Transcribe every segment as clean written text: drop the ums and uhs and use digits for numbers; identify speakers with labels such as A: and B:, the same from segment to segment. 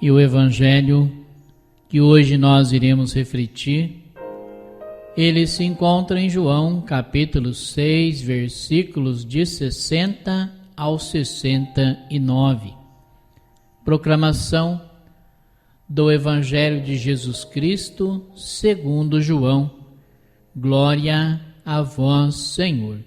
A: E o Evangelho que hoje nós iremos refletir, ele se encontra em João capítulo 6, versículos de 60 ao 69. Proclamação do Evangelho de Jesus Cristo segundo João. Glória a vós, Senhor.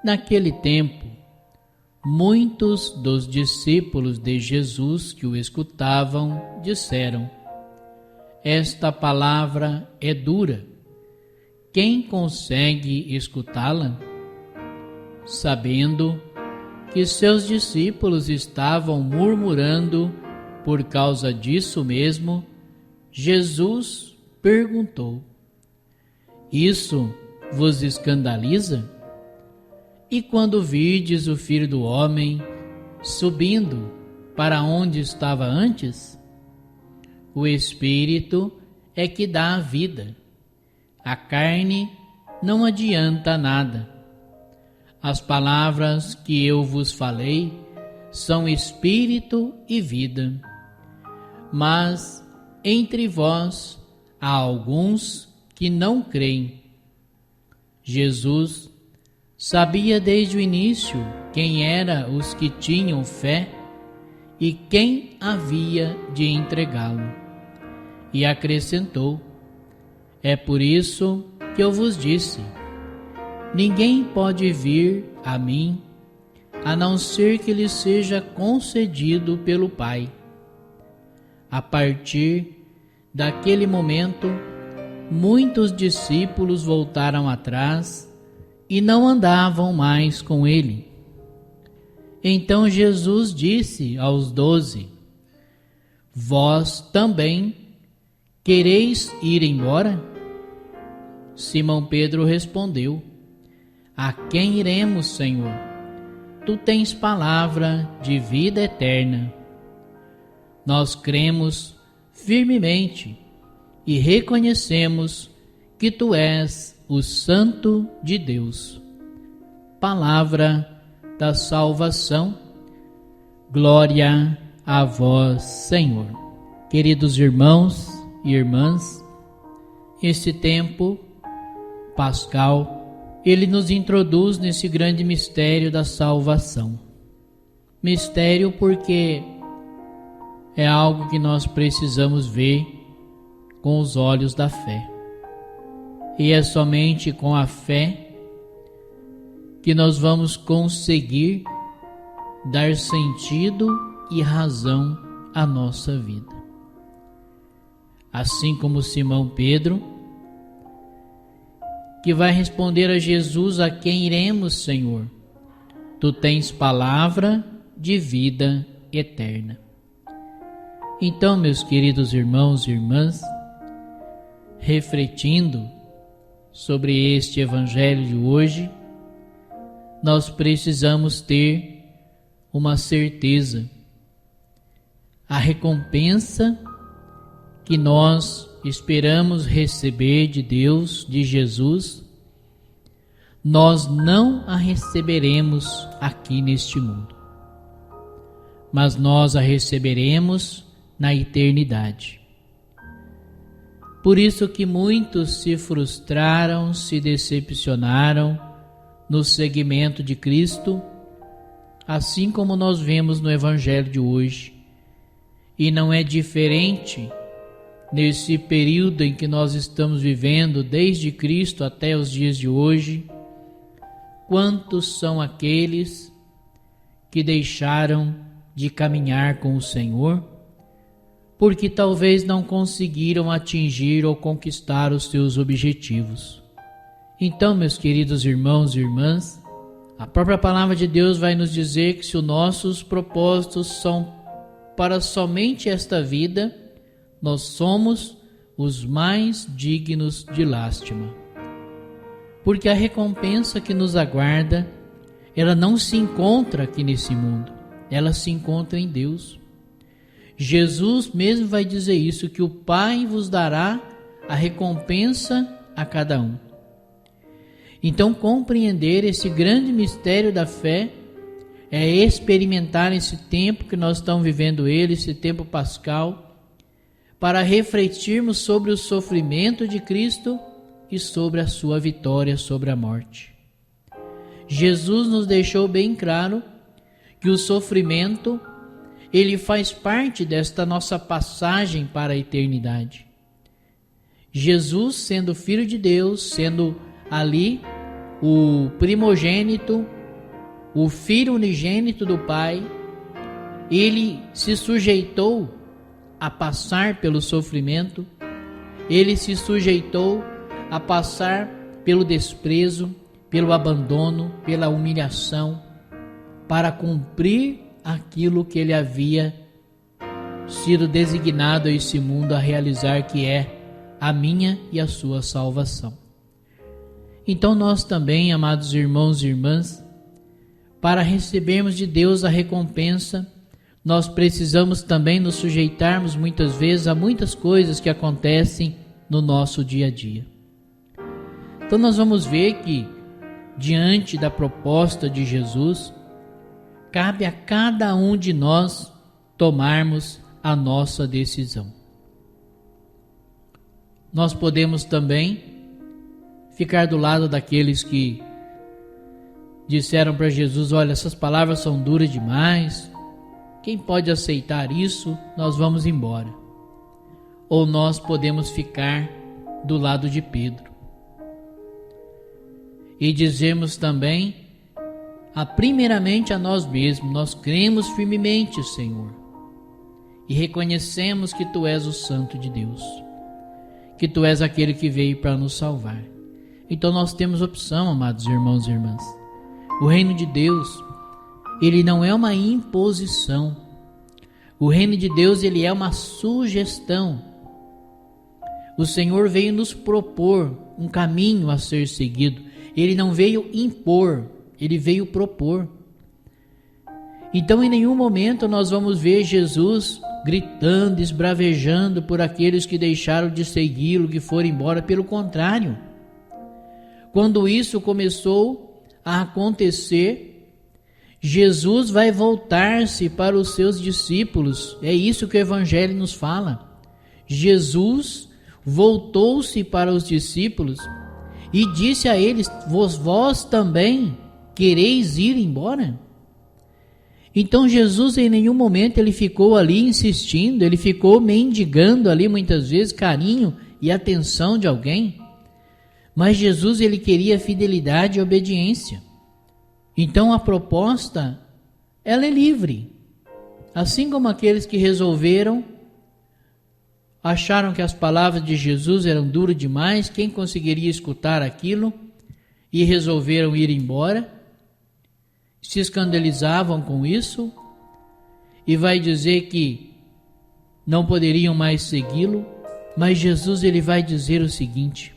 A: Naquele tempo, muitos dos discípulos de Jesus que o escutavam disseram: esta palavra é dura. Quem consegue escutá-la? Sabendo que seus discípulos estavam murmurando por causa disso mesmo, Jesus perguntou: isso vos escandaliza? E quando virdes o Filho do Homem subindo para onde estava antes? O Espírito é que dá a vida. A carne não adianta nada. As palavras que eu vos falei são espírito e vida. Mas entre vós há alguns que não creem. Jesus sabia desde o início quem eram os que tinham fé e quem havia de entregá-lo. E acrescentou: é por isso que eu vos disse: ninguém pode vir a mim, a não ser que lhe seja concedido pelo Pai. A partir daquele momento, muitos discípulos voltaram atrás e não andavam mais com ele. Então Jesus disse aos 12: vós também quereis ir embora? Simão Pedro respondeu: a quem iremos, Senhor? Tu tens palavra de vida eterna. Nós cremos firmemente e reconhecemos que tu és o Santo de Deus. Palavra da salvação. Glória a vós, Senhor. Queridos irmãos e irmãs, esse tempo pascal, ele nos introduz nesse grande mistério da salvação. Mistério porque é algo que nós precisamos ver com os olhos da fé. E é somente com a fé que nós vamos conseguir dar sentido e razão à nossa vida. Assim como Simão Pedro, que vai responder a Jesus: a quem iremos, Senhor? Tu tens palavra de vida eterna. Então, meus queridos irmãos e irmãs, refletindo sobre este Evangelho de hoje, nós precisamos ter uma certeza: a recompensa que nós esperamos receber de Deus, de Jesus, nós não a receberemos aqui neste mundo, mas nós a receberemos na eternidade. Por isso que muitos se frustraram, se decepcionaram no seguimento de Cristo, assim como nós vemos no Evangelho de hoje. E não é diferente nesse período em que nós estamos vivendo, desde Cristo até os dias de hoje. Quantos são aqueles que deixaram de caminhar com o Senhor, porque talvez não conseguiram atingir ou conquistar os seus objetivos? Então, meus queridos irmãos e irmãs, a própria palavra de Deus vai nos dizer que se os nossos propósitos são para somente esta vida, nós somos os mais dignos de lástima. Porque a recompensa que nos aguarda, ela não se encontra aqui nesse mundo, ela se encontra em Deus. Jesus mesmo vai dizer isso, que o Pai vos dará a recompensa a cada um. Então, compreender esse grande mistério da fé é experimentar esse tempo que nós estamos vivendo esse tempo pascal, para refletirmos sobre o sofrimento de Cristo e sobre a sua vitória sobre a morte. Jesus nos deixou bem claro que o sofrimento, ele faz parte desta nossa passagem para a eternidade. Jesus, sendo Filho de Deus, sendo ali o primogênito, o Filho unigênito do Pai, ele se sujeitou a passar pelo sofrimento, ele se sujeitou a passar pelo desprezo, pelo abandono, pela humilhação, para cumprir aquilo que ele havia sido designado a esse mundo a realizar, que é a minha e a sua salvação. Então nós também, amados irmãos e irmãs, para recebermos de Deus a recompensa, nós precisamos também nos sujeitarmos muitas vezes a muitas coisas que acontecem no nosso dia a dia. Então nós vamos ver que, diante da proposta de Jesus, cabe a cada um de nós tomarmos a nossa decisão. Nós podemos também ficar do lado daqueles que disseram para Jesus: olha, essas palavras são duras demais, quem pode aceitar isso? Nós vamos embora. Ou nós podemos ficar do lado de Pedro e dizermos também, primeiramente a nós mesmos: nós cremos firmemente, Senhor, e reconhecemos que Tu és o Santo de Deus, que Tu és aquele que veio para nos salvar. Então nós temos opção, amados irmãos e irmãs. O reino de Deus, ele não é uma imposição. O reino de Deus, ele é uma sugestão. O Senhor veio nos propor um caminho a ser seguido. Ele não veio impor, ele veio propor. Então, em nenhum momento nós vamos ver Jesus gritando, esbravejando por aqueles que deixaram de segui-lo, que foram embora. Pelo contrário, quando isso começou a acontecer, Jesus vai voltar-se para os seus discípulos. É isso que o Evangelho nos fala. Jesus voltou-se para os discípulos e disse a eles: vós também quereis ir embora? Então Jesus, em nenhum momento ele ficou ali insistindo, ele ficou mendigando ali muitas vezes carinho e atenção de alguém. Mas Jesus, ele queria fidelidade e obediência. Então a proposta, ela é livre. Assim como aqueles que acharam que as palavras de Jesus eram duras demais, quem conseguiria escutar aquilo, e resolveram ir embora, se escandalizavam com isso, e vai dizer que não poderiam mais segui-lo. Mas Jesus, ele vai dizer o seguinte: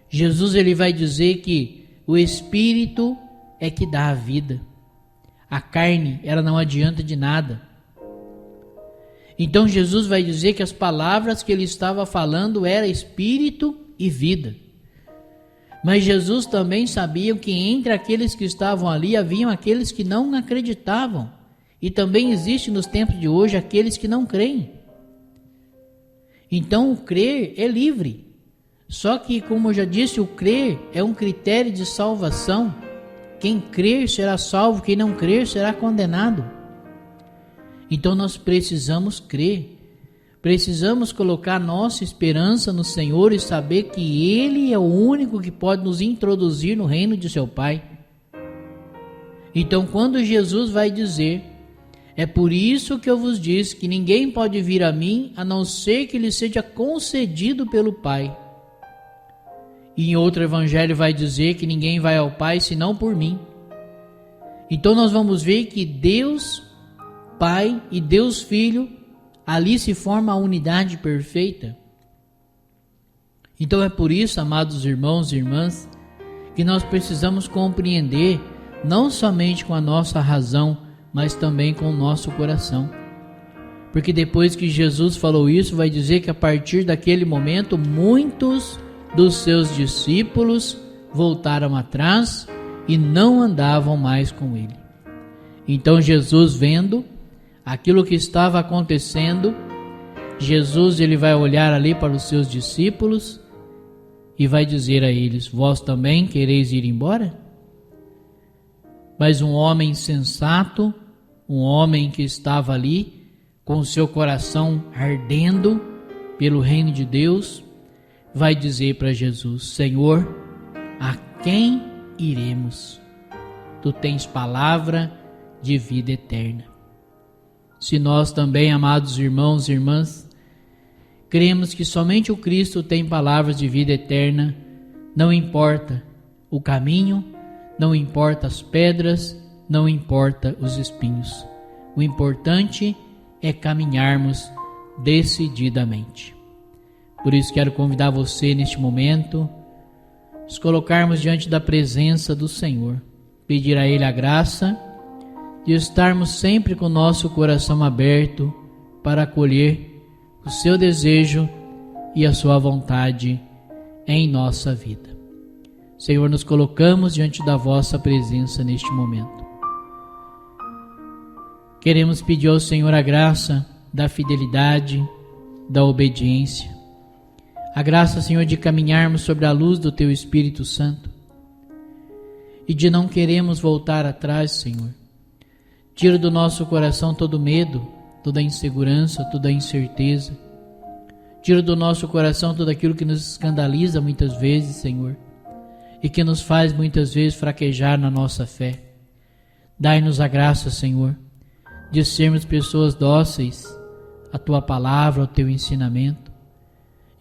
A: Jesus, ele vai dizer que o Espírito é que dá a vida. A carne, ela não adianta de nada. Então Jesus vai dizer que as palavras que ele estava falando eram Espírito e vida. Mas Jesus também sabia que entre aqueles que estavam ali haviam aqueles que não acreditavam. E também existe nos tempos de hoje aqueles que não creem. Então o crer é livre. Só que, como eu já disse, o crer é um critério de salvação. Quem crer será salvo, quem não crer será condenado. Então nós precisamos crer. Precisamos colocar nossa esperança no Senhor e saber que Ele é o único que pode nos introduzir no reino de seu Pai. Então, quando Jesus vai dizer: é por isso que eu vos disse que ninguém pode vir a mim a não ser que lhe seja concedido pelo Pai. E em outro evangelho vai dizer que ninguém vai ao Pai senão por mim. Então nós vamos ver que Deus Pai e Deus Filho, ali se forma a unidade perfeita. Então é por isso, amados irmãos e irmãs, que nós precisamos compreender, não somente com a nossa razão, mas também com o nosso coração. Porque depois que Jesus falou isso, vai dizer que a partir daquele momento, muitos dos seus discípulos voltaram atrás e não andavam mais com ele. Então Jesus, vendo aquilo que estava acontecendo, Jesus ele vai olhar ali para os seus discípulos e vai dizer a eles: vós também quereis ir embora? Mas um homem sensato, um homem que estava ali com o seu coração ardendo pelo reino de Deus, vai dizer para Jesus: Senhor, a quem iremos? Tu tens palavra de vida eterna. Se nós também, amados irmãos e irmãs, cremos que somente o Cristo tem palavras de vida eterna, não importa o caminho, não importa as pedras, não importa os espinhos. O importante é caminharmos decididamente. Por isso quero convidar você neste momento, nos colocarmos diante da presença do Senhor, pedir a Ele a graça de estarmos sempre com o nosso coração aberto para acolher o seu desejo e a sua vontade em nossa vida. Senhor, nos colocamos diante da vossa presença neste momento. Queremos pedir ao Senhor a graça da fidelidade, da obediência. A graça, Senhor, de caminharmos sobre a luz do Teu Espírito Santo e de não queremos voltar atrás, Senhor. Tira do nosso coração todo medo, toda insegurança, toda incerteza. Tira do nosso coração tudo aquilo que nos escandaliza muitas vezes, Senhor, e que nos faz muitas vezes fraquejar na nossa fé. Dai-nos a graça, Senhor, de sermos pessoas dóceis à Tua palavra, ao Teu ensinamento,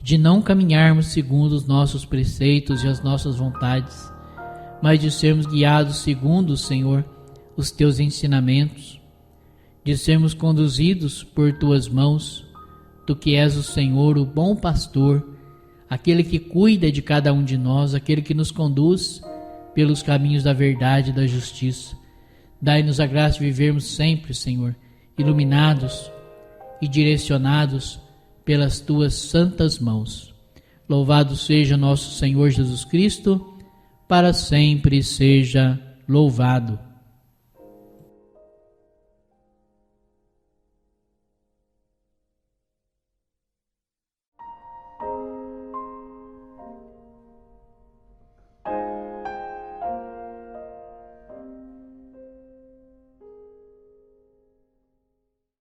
A: de não caminharmos segundo os nossos preceitos e as nossas vontades, mas de sermos guiados segundo, Senhor, os Teus ensinamentos, de sermos conduzidos por Tuas mãos, Tu que és o Senhor, o bom pastor, aquele que cuida de cada um de nós, aquele que nos conduz pelos caminhos da verdade e da justiça. Dai-nos a graça de vivermos sempre, Senhor, iluminados e direcionados pelas Tuas santas mãos. Louvado seja nosso Senhor Jesus Cristo, para sempre seja louvado.